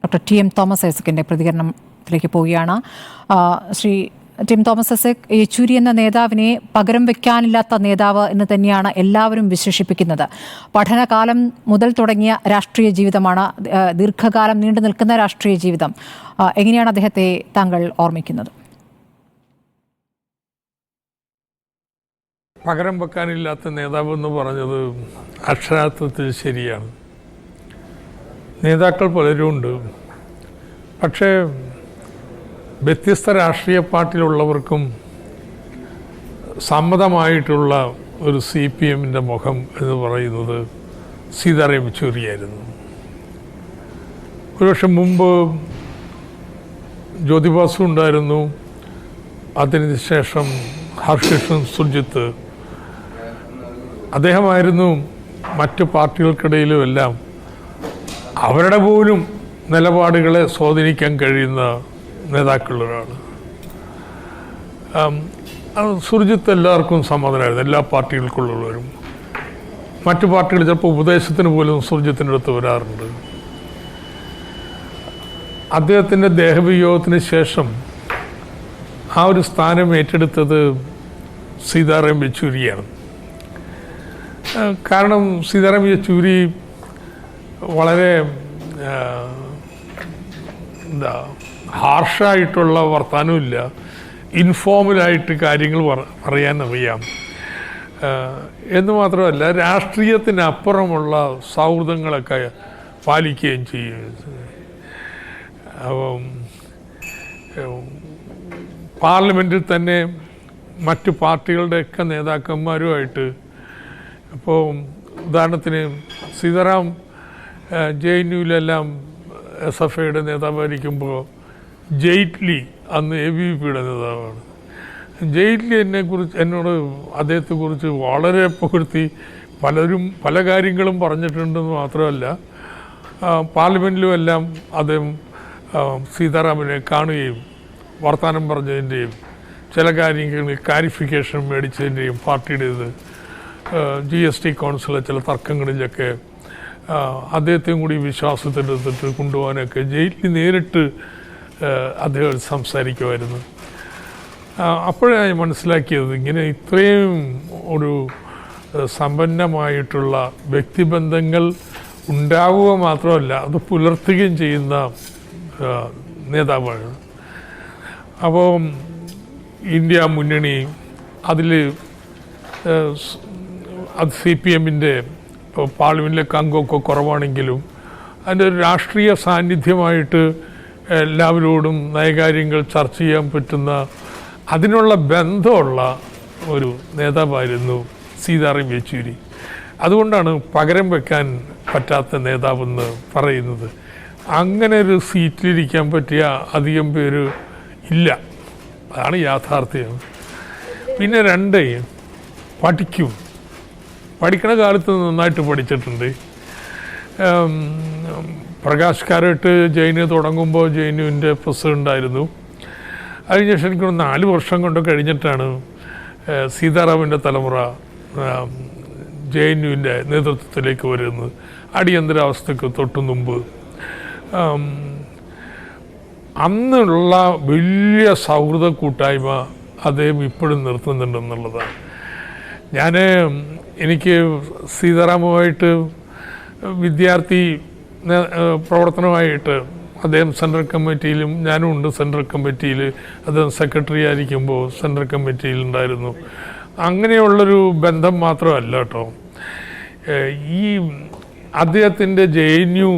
Doctor TM. Thomas ഐസക്കിൻ്റെ പ്രതികരണത്തിലേക്ക് പോവുകയാണ്. Shri TM. Thomas Isaac, Yechury എന്ന നേതാവിനെ പകരം വെക്കാനില്ലാത്ത നേതാവ് എന്ന് തന്നെയാണ് എല്ലാവരും വിശേഷിപ്പിക്കുന്നത്. പഠനകാലം മുതൽ തുടങ്ങിയ രാഷ്ട്രീയ ജീവിതമാണ്, ദീർഘകാലം നീണ്ടു നിൽക്കുന്ന രാഷ്ട്രീയ ജീവിതം. എങ്ങനെയാണ് അദ്ദേഹത്തെ താങ്കൾ ഓർമ്മിക്കുന്നത്? പകരം വെക്കാനില്ലാത്ത നേതാവ് എന്ന് പറഞ്ഞത് അക്ഷരാർത്ഥത്തിൽ ശരിയാണ്. നേതാക്കൾ പലരും ഉണ്ട്. പക്ഷേ വ്യത്യസ്ത രാഷ്ട്രീയ പാർട്ടിയിലുള്ളവർക്കും സമ്മതമായിട്ടുള്ള ഒരു CPMൻ്റെ മുഖം എന്ന് പറയുന്നത് സീതാറാം യെച്ചൂരിയായിരുന്നു. ഒരുപക്ഷെ മുമ്പ് ജ്യോതിബാസു ഉണ്ടായിരുന്നു, അതിന് ശേഷം ഹർഷകൃഷ്ണൻ സുർജിത്ത്. അദ്ദേഹമായിരുന്നു മറ്റ് പാർട്ടികൾക്കിടയിലും എല്ലാം അവരുടെ പോലും നിലപാടുകളെ സ്വാധീനിക്കാൻ കഴിയുന്ന നേതാക്കളിലൊരാൾ. സുർജിത്ത് എല്ലാവർക്കും സമ്മതനായിരുന്നു, എല്ലാ പാർട്ടികൾക്കുള്ളവരും. മറ്റു പാർട്ടികൾ ചിലപ്പോൾ ഉപദേശത്തിന് പോലും സുർജിത്തിൻ്റെ അടുത്ത് വരാറുണ്ട്. അദ്ദേഹത്തിൻ്റെ ദേഹവിയോഗത്തിന് ശേഷം ആ ഒരു സ്ഥാനം ഏറ്റെടുത്തത് സീതാറാം യെച്ചൂരിയാണ്. കാരണം സീതാറാം യെച്ചൂരി വളരെ ഹാർഷായിട്ടുള്ള വർത്താനമില്ല, ഇൻഫോർമലായിട്ട് കാര്യങ്ങൾ പറയാനറിയാം എന്ന് മാത്രമല്ല രാഷ്ട്രീയത്തിനപ്പുറമുള്ള സൗഹൃദങ്ങളൊക്കെ പാലിക്കുകയും ചെയ്യും. അപ്പം പാർലമെൻറ്റിൽ തന്നെ മറ്റ് പാർട്ടികളുടെയൊക്കെ നേതാക്കന്മാരുമായിട്ട്, ഇപ്പോൾ ഉദാഹരണത്തിന് സീതാറാം JNUവിലെല്ലാം SFIയുടെ നേതാവായിരിക്കുമ്പോൾ ജെയ്റ്റ്ലി അന്ന് ABVPയുടെ നേതാവാണ്. ജെയ്റ്റ്ലി എന്നോട് അദ്ദേഹത്തെക്കുറിച്ച് വളരെ പുകഴ്ത്തി പലരും പല കാര്യങ്ങളും പറഞ്ഞിട്ടുണ്ടെന്ന് മാത്രമല്ല പാർലമെൻറ്റിലും എല്ലാം അദ്ദേഹം സീതാറാമിനെ കാണുകയും വർത്തമാനം പറഞ്ഞതിൻ്റെയും ചില കാര്യങ്ങളിൽ ക്ലാരിഫിക്കേഷൻ മേടിച്ചതിൻ്റെയും പാർട്ടിയുടേത് GST കൗൺസിലെ ചില തർക്കങ്ങളിലൊക്കെ അദ്ദേഹത്തെയും കൂടി വിശ്വാസത്തിലെടുത്തിട്ട് കൊണ്ടുപോകാനൊക്കെ ജയിലിൽ നേരിട്ട് അദ്ദേഹം സംസാരിക്കുമായിരുന്നു. അപ്പോഴാണ് മനസ്സിലാക്കിയത് ഇങ്ങനെ ഇത്രയും ഒരു സമ്പന്നമായിട്ടുള്ള വ്യക്തിബന്ധങ്ങൾ ഉണ്ടാവുക മാത്രമല്ല അത് പുലർത്തുകയും ചെയ്യുന്ന നേതാവാണ്. അപ്പോൾ ഇന്ത്യ മുന്നണി അതിൽ അത് CPMൻ്റെ പാർലമെൻറ്റിലെ അംഗമൊക്കെ കുറവാണെങ്കിലും അതിൻ്റെ ഒരു രാഷ്ട്രീയ സാന്നിധ്യമായിട്ട് എല്ലാവരോടും നയകാര്യങ്ങൾ ചർച്ച ചെയ്യാൻ പറ്റുന്ന അതിനുള്ള ബന്ധമുള്ള ഒരു നേതാവായിരുന്നു സീതാറാം യെച്ചൂരി. അതുകൊണ്ടാണ് പകരം വെക്കാൻ പറ്റാത്ത നേതാവെന്ന് പറയുന്നത്. അങ്ങനെ ഒരു സീറ്റിലിരിക്കാൻ പറ്റിയ അധികം പേര് ഇല്ല, അതാണ് യാഥാർത്ഥ്യം. പിന്നെ പഠിക്കണ കാലത്ത് നന്നായിട്ട് പഠിച്ചിട്ടുണ്ട്. പ്രകാശ് കാരാട്ട് JNU തുടങ്ങുമ്പോൾ JNUവിൻ്റെ പ്രസിഡൻ്റായിരുന്നു. അതിനുശേഷം എനിക്ക് 4 വർഷം കൊണ്ട് കഴിഞ്ഞിട്ടാണ് സീതാറാമിൻ്റെ തലമുറ JNUവിൻ്റെ നേതൃത്വത്തിലേക്ക് വരുന്നത്. അടിയന്തരാവസ്ഥയ്ക്ക് തൊട്ടു മുമ്പ് അന്നുള്ള വലിയ സൗഹൃദ കൂട്ടായ്മ അദ്ദേഹം ഇപ്പോഴും നിർത്തുന്നുണ്ടെന്നുള്ളതാണ്. എനിക്ക് സീതാറാമുമായിട്ട് വിദ്യാർത്ഥി പ്രവർത്തനമായിട്ട് അദ്ദേഹം സെൻട്രൽ കമ്മിറ്റിയിലും ഞാനും ഉണ്ട്. സെൻട്രൽ കമ്മിറ്റിയിൽ അദ്ദേഹം സെക്രട്ടറി ആയിരിക്കുമ്പോൾ സെൻട്രൽ കമ്മിറ്റിയിലുണ്ടായിരുന്നു. അങ്ങനെയുള്ളൊരു ബന്ധം മാത്രമല്ല കേട്ടോ. ഈ അദ്ദേഹത്തിൻ്റെ JNU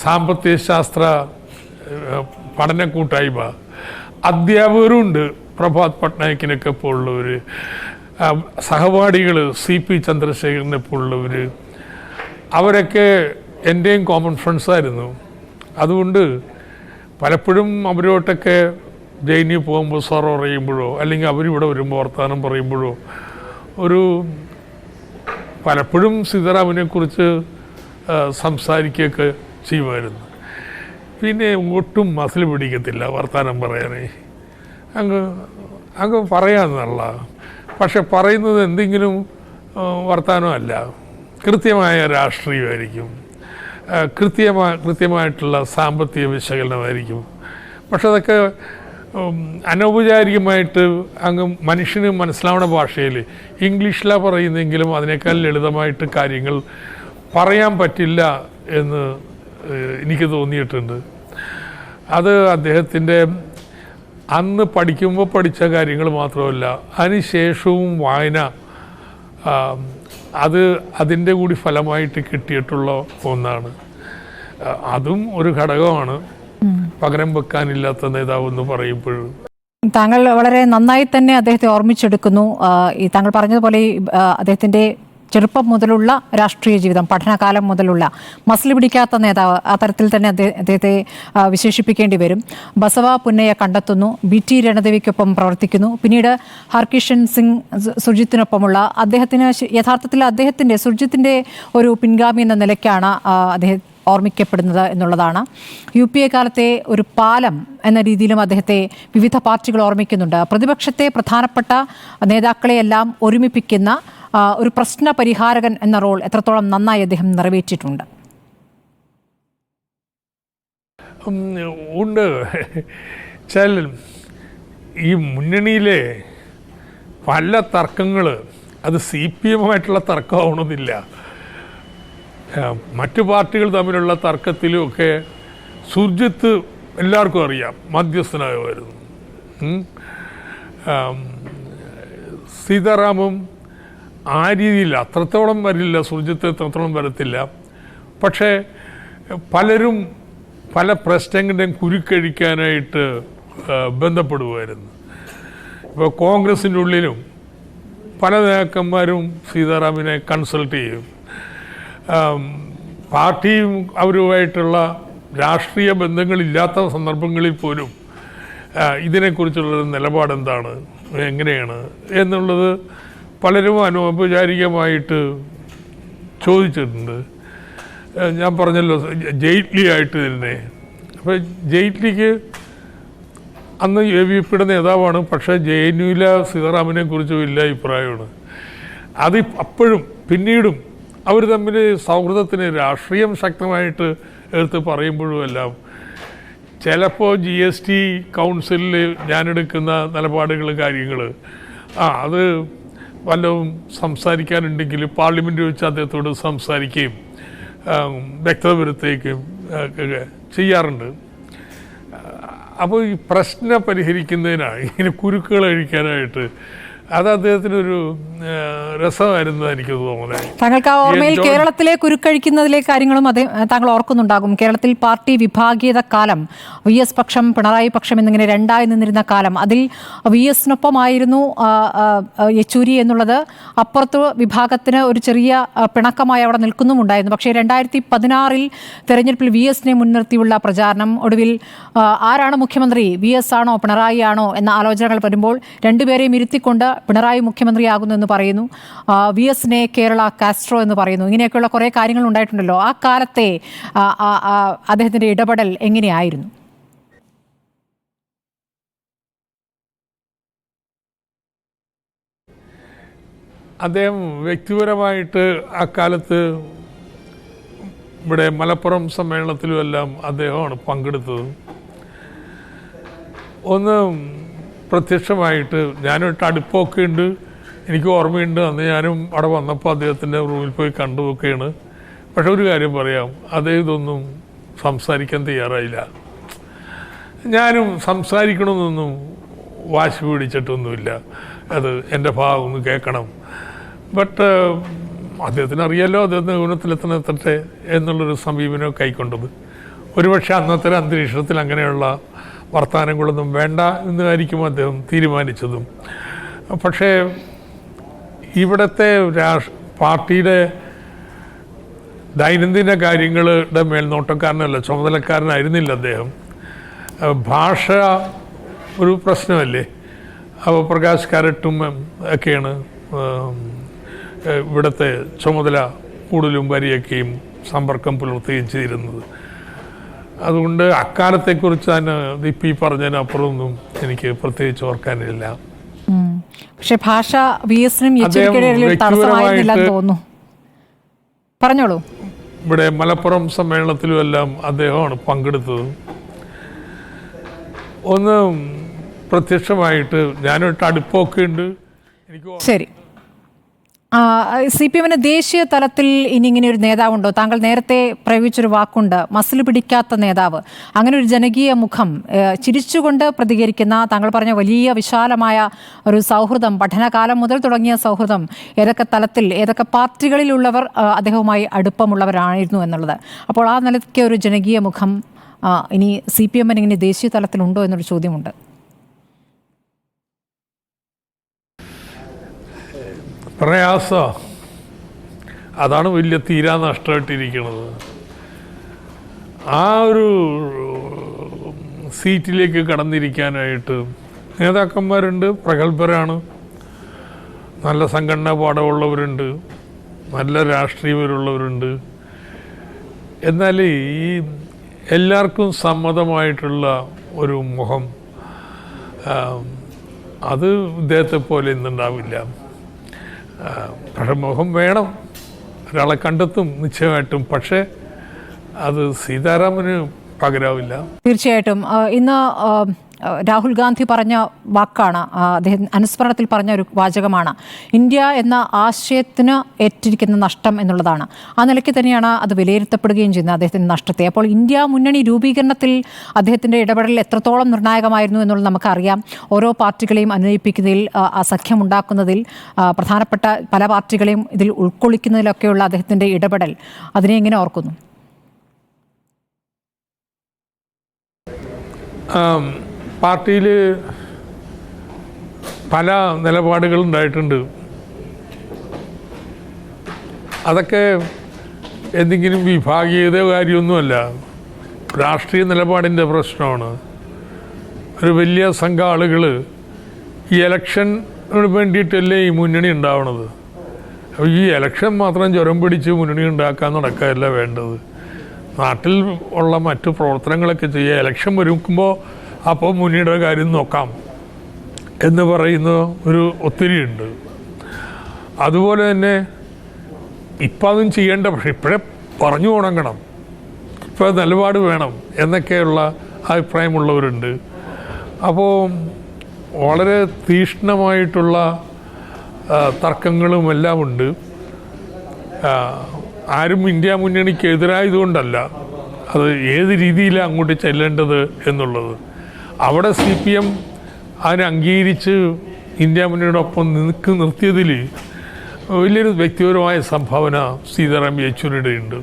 സാമ്പത്തിക ശാസ്ത്ര പഠന കൂട്ടായ്മ അധ്യാപകരുണ്ട്. പ്രഭാത് പട്നായിക്കിനൊക്കെ പോലുള്ളവർ, സഹപാഠികൾ CP ചന്ദ്രശേഖരനെ പോലുള്ളവർ, അവരൊക്കെ എൻ്റെയും കോമൺ ഫ്രണ്ട്സായിരുന്നു. അതുകൊണ്ട് പലപ്പോഴും അവരോട്ടൊക്കെ JNU പോകുമ്പോൾ സാർ പറയുമ്പോഴോ അല്ലെങ്കിൽ അവരിവിടെ വരുമ്പോൾ വർത്തമാനം പറയുമ്പോഴോ പലപ്പോഴും സീതാറാമിനെക്കുറിച്ച് സംസാരിക്കുകയൊക്കെ ചെയ്യുമായിരുന്നു. പിന്നെ ഒട്ടും മസിൽ പിടിക്കത്തില്ല വർത്തമാനം പറയാനേ, അങ്ങ് പറയാമെന്നുള്ള. പക്ഷെ പറയുന്നത് എന്തെങ്കിലും വർത്തമാനമല്ല, കൃത്യമായ രാഷ്ട്രീയമായിരിക്കും. കൃത്യമായിട്ടുള്ള സാമ്പത്തിക വിശകലനമായിരിക്കും. പക്ഷെ അതൊക്കെ അനൗപചാരികമായിട്ട് അങ്ങ് മനുഷ്യന് മനസ്സിലാവുന്ന ഭാഷയിൽ ഇംഗ്ലീഷിലാണ് പറയുന്നെങ്കിലും അതിനേക്കാൾ ലളിതമായിട്ട് കാര്യങ്ങൾ പറയാൻ പറ്റില്ല എന്ന് എനിക്ക് തോന്നിയിട്ടുണ്ട്. അത് അദ്ദേഹത്തിൻ്റെ അന്ന് പഠിക്കുമ്പോൾ പഠിച്ച കാര്യങ്ങൾ മാത്രമല്ല, അതിനുശേഷവും വായന അതിൻ്റെ കൂടി ഫലമായിട്ട് കിട്ടിയിട്ടുള്ള ഒന്നാണ്. അതും ഒരു ഘടകമാണ് പകരം വെക്കാനില്ലാത്ത നേതാവ് എന്ന് പറയുമ്പോഴും. താങ്കൾ വളരെ നന്നായി തന്നെ അദ്ദേഹത്തെ ഓർമ്മിച്ചെടുക്കുന്നു. ഈ താങ്കൾ പറഞ്ഞതുപോലെ അദ്ദേഹത്തിൻ്റെ ചെറുപ്പം മുതലുള്ള രാഷ്ട്രീയ ജീവിതം, പഠനകാലം മുതലുള്ള മസിൽ പിടിക്കാത്ത നേതാവ്, ആ തരത്തിൽ തന്നെ അദ്ദേഹത്തെ വിശേഷിപ്പിക്കേണ്ടി വരും. ബസവ പുന്നയെ കണ്ടെത്തുന്നു, BT രണദേവിക്കൊപ്പം പ്രവർത്തിക്കുന്നു, പിന്നീട് ഹർകിഷൻ സിംഗ് സുർജിത്തിനൊപ്പമുള്ള അദ്ദേഹത്തിന് യഥാർത്ഥത്തിൽ സുർജിത്തിൻ്റെ ഒരു പിൻഗാമി എന്ന നിലയ്ക്കാണ് അദ്ദേഹം ഓർമ്മിക്കപ്പെടുന്നത് എന്നുള്ളതാണ്. UPA കാലത്തെ ഒരു പാലം എന്ന രീതിയിലും അദ്ദേഹത്തെ വിവിധ പാർട്ടികൾ ഓർമ്മിക്കുന്നുണ്ട്. പ്രതിപക്ഷത്തെ പ്രധാനപ്പെട്ട നേതാക്കളെയെല്ലാം ഒരുമിപ്പിക്കുന്ന ഒരു പ്രശ്ന പരിഹാരകൻ എന്ന റോൾ എത്രത്തോളം നന്നായി അദ്ദേഹം നിറവേറ്റിയിട്ടുണ്ട്? ഉണ്ട്. ഈ മുന്നണിയിലെ പല തർക്കങ്ങൾ അത് CPM-ആയിട്ടുള്ള തർക്കമാവണമെന്നില്ല. മറ്റു പാർട്ടികൾ തമ്മിലുള്ള തർക്കത്തിലുമൊക്കെ സുർജിത്ത് എല്ലാവർക്കും അറിയാം മധ്യസ്ഥനായിരുന്നു. സീതാറാമും ആ രീതിയിൽ അത്രത്തോളം വരില്ല, സുർജിത്ത് എത്രത്തോളം വരത്തില്ല. പക്ഷേ പലരും പല പ്രശ്നങ്ങളുടെയും കുരുക്കഴിക്കാനായിട്ട് ബന്ധപ്പെടുമായിരുന്നു. ഇപ്പോൾ കോൺഗ്രസിൻ്റെ ഉള്ളിലും പല നേതാക്കന്മാരും സീതാറാമിനെ കൺസൾട്ട് ചെയ്യും. പാർട്ടിയും അവരുമായിട്ടുള്ള രാഷ്ട്രീയ ബന്ധങ്ങളില്ലാത്ത സന്ദർഭങ്ങളിൽ പോലും ഇതിനെക്കുറിച്ചുള്ളൊരു നിലപാടെന്താണ്, എങ്ങനെയാണ് എന്നുള്ളത് പലരും അനൗപചാരികമായിട്ട് ചോദിച്ചിട്ടുണ്ട്. ഞാൻ പറഞ്ഞല്ലോ ജെയ്റ്റ്ലി ആയിട്ട് തന്നെ. അപ്പോൾ ജെയ്റ്റ്ലിക്ക് അന്ന് AVP-യുടെ നേതാവാണ്, പക്ഷേ JNU-ലെ സീതാറാമിനെ കുറിച്ച് വലിയ അഭിപ്രായമാണ്. അത് അപ്പോഴും പിന്നീടും അവർ തമ്മിൽ സൗഹൃദത്തിന് രാഷ്ട്രീയം ശക്തമായിട്ട് എടുത്ത് പറയുമ്പോഴും എല്ലാം ചിലപ്പോൾ GST കൗൺസിലിൽ ഞാനെടുക്കുന്ന നിലപാടുകൾ കാര്യങ്ങൾ അത് വല്ലതും സംസാരിക്കാനുണ്ടെങ്കിൽ പാർലമെൻറ്റ് വെച്ച് അദ്ദേഹത്തോട് സംസാരിക്കുകയും വ്യക്തത വരുത്തുകയും ചെയ്യാറുണ്ട്. അപ്പോൾ ഈ പ്രശ്നം പരിഹരിക്കുന്നതിനാണ് ഇങ്ങനെ കുരുക്കുകൾ അഴിക്കാനായിട്ട് അത് അദ്ദേഹത്തിനൊരു രസമായിരുന്നു എനിക്ക് തോന്നുന്നത്. താങ്കൾക്ക് ആ ഓർമ്മയിൽ കേരളത്തിലെ കുരുക്കഴിക്കുന്നതിലെ കാര്യങ്ങളും താങ്കൾ ഓർക്കുന്നുണ്ടാകും. കേരളത്തിൽ പാർട്ടി വിഭാഗീയത കാലം, VS പക്ഷം പിണറായി പക്ഷം എന്നിങ്ങനെ രണ്ടായി നിന്നിരുന്ന കാലം, അതിൽ VS-നൊപ്പമായിരുന്നു യെച്ചൂരി എന്നുള്ളത് അപ്പുറത്ത് വിഭാഗത്തിന് ഒരു ചെറിയ പിണക്കമായി അവിടെ നിൽക്കുന്നുമുണ്ടായിരുന്നു. പക്ഷേ 2016 തെരഞ്ഞെടുപ്പിൽ VS-നെ മുൻനിർത്തിയുള്ള പ്രചാരണം, ഒടുവിൽ ആരാണ് മുഖ്യമന്ത്രി, VS ആണോ പിണറായി ആണോ എന്ന ആലോചനകൾ വരുമ്പോൾ രണ്ടുപേരെയും ഇരുത്തിക്കൊണ്ട് പിണറായി മുഖ്യമന്ത്രിയാകുന്നു എന്ന് പറയുന്നു, VS-നെ കേരള കാസ്ട്രോ എന്ന് പറയുന്നു. ഇങ്ങനെയൊക്കെയുള്ള കുറേ കാര്യങ്ങൾ ഉണ്ടായിട്ടുണ്ടല്ലോ. ആ കാലത്തെ അദ്ദേഹത്തിൻ്റെ ഇടപെടൽ എങ്ങനെയായിരുന്നു? അദ്ദേഹം വ്യക്തിപരമായിട്ട് അക്കാലത്ത് ഇവിടെ മലപ്പുറം സമ്മേളനത്തിലുമെല്ലാം അദ്ദേഹമാണ് പങ്കെടുത്തത്. ഒന്ന് പ്രത്യക്ഷമായിട്ട് ഞാനൊട്ട് അടുപ്പമൊക്കെ ഉണ്ട്, എനിക്ക് ഓർമ്മയുണ്ട്. അന്ന് ഞാനും അവിടെ വന്നപ്പോൾ അദ്ദേഹത്തിൻ്റെ റൂമിൽ പോയി കണ്ടുപോക്കുകയാണ്. പക്ഷെ ഒരു കാര്യം പറയാം, അദ്ദേഹം ഇതൊന്നും സംസാരിക്കാൻ തയ്യാറായില്ല. ഞാനും സംസാരിക്കണമെന്നൊന്നും വാശി പിടിച്ചിട്ടൊന്നുമില്ല, അത് എൻ്റെ ഭാഗം ഒന്ന് കേൾക്കണം. ബട്ട് അദ്ദേഹത്തിന് അറിയാലോ അദ്ദേഹത്തിന് ഗുണത്തിലെത്തണത്തെ എന്നുള്ളൊരു സമീപനം കൈക്കൊണ്ടത്. ഒരുപക്ഷെ അന്നത്തെ അന്തരീക്ഷത്തിൽ അങ്ങനെയുള്ള വർത്തമാനങ്ങളൊന്നും വേണ്ട എന്നായിരിക്കും അദ്ദേഹം തീരുമാനിച്ചതും. പക്ഷേ ഇവിടുത്തെ പാർട്ടിയുടെ ദൈനംദിന കാര്യങ്ങളുടെ മേൽനോട്ടക്കാരനല്ല, ചുമതലക്കാരനായിരുന്നില്ല അദ്ദേഹം. ഭാഷ ഒരു പ്രശ്നമല്ലേ. അപ്പോൾ പ്രകാശ് കാരട്ടും ഒക്കെയാണ് ഇവിടുത്തെ ചുമതല കൂടുതലും വരിയൊക്കെയും സമ്പർക്കം പുലർത്തുകയും ചെയ്തിരുന്നത്. അതുകൊണ്ട് അക്കാലത്തെക്കുറിച്ച് തന്നെ ഇപ്പം ഈ പറഞ്ഞതിനപ്പുറമൊന്നും എനിക്ക് പ്രത്യേകിച്ച് ഓർക്കാനില്ല. പക്ഷെ ഭാഷ VS-നും യെച്ചൂരിക്കും തടസ്സമായിരുന്നില്ലെന്ന് തോന്നുന്നു. പറഞ്ഞോളൂ. ഇവിടെ മലപ്പുറം സമ്മേളനത്തിലും എല്ലാം അദ്ദേഹമാണ് പങ്കെടുത്തത്. ഒന്ന് പ്രത്യക്ഷമായിട്ട് ഞാനൊരു അടുപ്പമൊക്കെ ഉണ്ട് എനിക്ക്. ശരി, CPM-ന് ദേശീയ തലത്തിൽ ഇനി ഇങ്ങനെ ഒരു നേതാവുണ്ടോ? താങ്കൾ നേരത്തെ പ്രയോഗിച്ചൊരു വാക്കുണ്ട്, മസിൽ പിടിക്കാത്ത നേതാവ്. അങ്ങനെ ഒരു ജനകീയ മുഖം, ചിരിച്ചുകൊണ്ട് പ്രതികരിക്കുന്ന, താങ്കൾ പറഞ്ഞ വലിയ വിശാലമായ ഒരു സൗഹൃദം, പഠനകാലം മുതൽ തുടങ്ങിയ സൗഹൃദം, ഏതൊക്കെ തലത്തിൽ ഏതൊക്കെ പാർട്ടികളിലുള്ളവർ അദ്ദേഹവുമായി അടുപ്പമുള്ളവരായിരുന്നു എന്നുള്ളത്. അപ്പോൾ ആ നിലയ്ക്ക് ഒരു ജനകീയ മുഖം ഇനി CPM-ന് ഇങ്ങനെ ദേശീയ തലത്തിലുണ്ടോ എന്നൊരു ചോദ്യമുണ്ട്. പ്രയാസ അതാണ് വലിയ തീരാ നഷ്ടമായിട്ടിരിക്കുന്നത്. ആ ഒരു സീറ്റിലേക്ക് കടന്നിരിക്കാനായിട്ട് നേതാക്കന്മാരുണ്ട്, പ്രഗത്ഭരാണ്, നല്ല സംഘടനാ പാഠമുള്ളവരുണ്ട്, നല്ല രാഷ്ട്രീയപരമുള്ളവരുണ്ട്. എന്നാൽ ഈ എല്ലാവർക്കും സമ്മതമായിട്ടുള്ള ഒരു മുഖം അത് ഇദ്ദേഹത്തെ പോലെ ഇന്നുണ്ടാവില്ല. പക്ഷെ മുഖം വേണം, ഒരാളെ കണ്ടെത്തും നിശ്ചയമായിട്ടും. പക്ഷേ അത് സീതാരാമന് പകരാവില്ല. തീർച്ചയായിട്ടും ഇന്ന് രാഹുൽ ഗാന്ധി പറഞ്ഞ വാക്കാണ്, അദ്ദേഹം അനുസ്മരണത്തിൽ പറഞ്ഞ ഒരു വാചകമാണ്, ഇന്ത്യ എന്ന ആശയത്തിന് ഏറ്റിരിക്കുന്ന നഷ്ടം എന്നുള്ളതാണ്. ആ നിലയ്ക്ക് തന്നെയാണ് അത് വിലയിരുത്തപ്പെടുകയും ചെയ്യുന്നത്, അദ്ദേഹത്തിൻ്റെ നഷ്ടത്തെ. അപ്പോൾ ഇന്ത്യ മുന്നണി രൂപീകരണത്തിൽ അദ്ദേഹത്തിൻ്റെ ഇടപെടൽ എത്രത്തോളം നിർണായകമായിരുന്നു എന്നുള്ളത് നമുക്കറിയാം. ഓരോ പാർട്ടികളെയും അനുനയിപ്പിക്കുന്നതിൽ, ആ സഖ്യമുണ്ടാക്കുന്നതിൽ, പ്രധാനപ്പെട്ട പല പാർട്ടികളെയും ഇതിൽ ഉൾക്കൊള്ളിക്കുന്നതിലൊക്കെയുള്ള അദ്ദേഹത്തിൻ്റെ ഇടപെടൽ, അതിനെ എങ്ങനെ ഓർക്കുന്നു? പാർട്ടിയിൽ പല നിലപാടുകളുണ്ടായിട്ടുണ്ട്. അതൊക്കെ എന്തെങ്കിലും വിഭാഗീയത കാര്യമൊന്നുമല്ല, രാഷ്ട്രീയ നിലപാടിൻ്റെ പ്രശ്നമാണ്. ഒരു വലിയ സംഘം ആളുകൾ ഈ ഇലക്ഷന് വേണ്ടിയിട്ടല്ലേ ഈ മുന്നണി ഉണ്ടാവണത്. അപ്പോൾ ഈ ഇലക്ഷൻ മാത്രം ജ്വരം പിടിച്ച് മുന്നണി ഉണ്ടാക്കാൻ നടക്കുകയല്ല വേണ്ടത്. നാട്ടിൽ ഉള്ള മറ്റു പ്രവർത്തനങ്ങളൊക്കെ ചെയ്യുക. ഇലക്ഷൻ വരുമ്പോൾ അപ്പോൾ മുന്നണിയുടെ കാര്യം നോക്കാം എന്ന് പറയുന്ന ഒരു ഒത്തിരിയുണ്ട്. അതുപോലെ തന്നെ ഇപ്പം അതും ചെയ്യേണ്ട, പക്ഷെ ഇപ്പോഴേ പറഞ്ഞു തുടങ്ങണം, ഇപ്പോൾ നിലപാട് വേണം എന്നൊക്കെയുള്ള അഭിപ്രായമുള്ളവരുണ്ട്. അപ്പോൾ വളരെ തീക്ഷ്ണമായിട്ടുള്ള തർക്കങ്ങളും എല്ലാം ഉണ്ട്. ആരും ഇന്ത്യ മുന്നണിക്ക് എതിരായതുകൊണ്ടല്ല, അത് ഏത് രീതിയിലാണ് അങ്ങോട്ട് ചെല്ലേണ്ടത് എന്നുള്ളത്. അവിടെ CPM അതിനെ അംഗീകരിച്ച് ഇന്ത്യ മുന്നണിയോടൊപ്പം നിർത്തിയതിൽ വലിയൊരു വ്യക്തിപരമായ സംഭാവന സീതാറാം യെച്ചൂരിയുടെ ഉണ്ട്.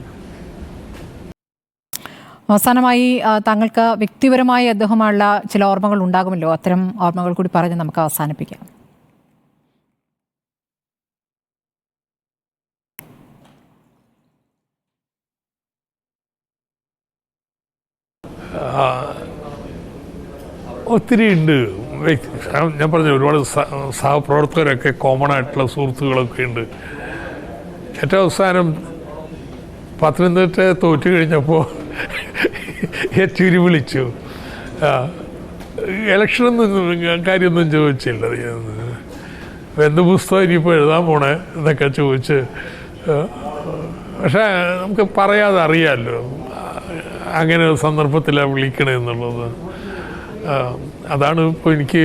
അവസാനമായി താങ്കൾക്ക് വ്യക്തിപരമായി അദ്ദേഹമുള്ള ചില ഓർമ്മകൾ ഉണ്ടാകുമല്ലോ, അത്തരം ഓർമ്മകൾ കൂടി പറഞ്ഞ് നമുക്ക് അവസാനിപ്പിക്കാം. ഒത്തിരി ഉണ്ട്. ഞാൻ പറഞ്ഞ ഒരുപാട് സഹപ്രവർത്തകരൊക്കെ കോമൺ ആയിട്ടുള്ള സുഹൃത്തുക്കളൊക്കെ ഉണ്ട്. ഏറ്റവും അവസാനം പത്തനംതിട്ട തോറ്റു കഴിഞ്ഞപ്പോൾ യെച്ചൂരി വിളിച്ചു. ഇലക്ഷനൊന്നും കാര്യമൊന്നും ചോദിച്ചില്ല, എന്ത് പുസ്തകം ഇനിയിപ്പോൾ എഴുതാൻ പോണേ എന്നൊക്കെ ചോദിച്ച്. പക്ഷേ നമുക്ക് പറയാതെ അറിയാമല്ലോ അങ്ങനെ ഒരു സന്ദർഭത്തിലാണ് വിളിക്കണമെന്നുള്ളത്. അതാണ് ഇപ്പോൾ എനിക്ക്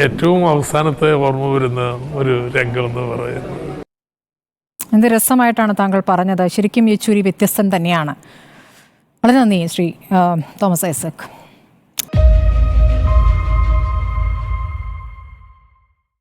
ഏറ്റവും അവസാനത്തെ ഓർമ്മ വരുന്ന ഒരു രംഗം എന്ന് പറയുന്നത്. എന്ത് രസമായിട്ടാണ് താങ്കൾ പറഞ്ഞത്. ശരിക്കും യെച്ചൂരി വ്യത്യസ്തൻ തന്നെയാണ്. വളരെ നന്ദി ശ്രീ തോമസ് ഐസക്.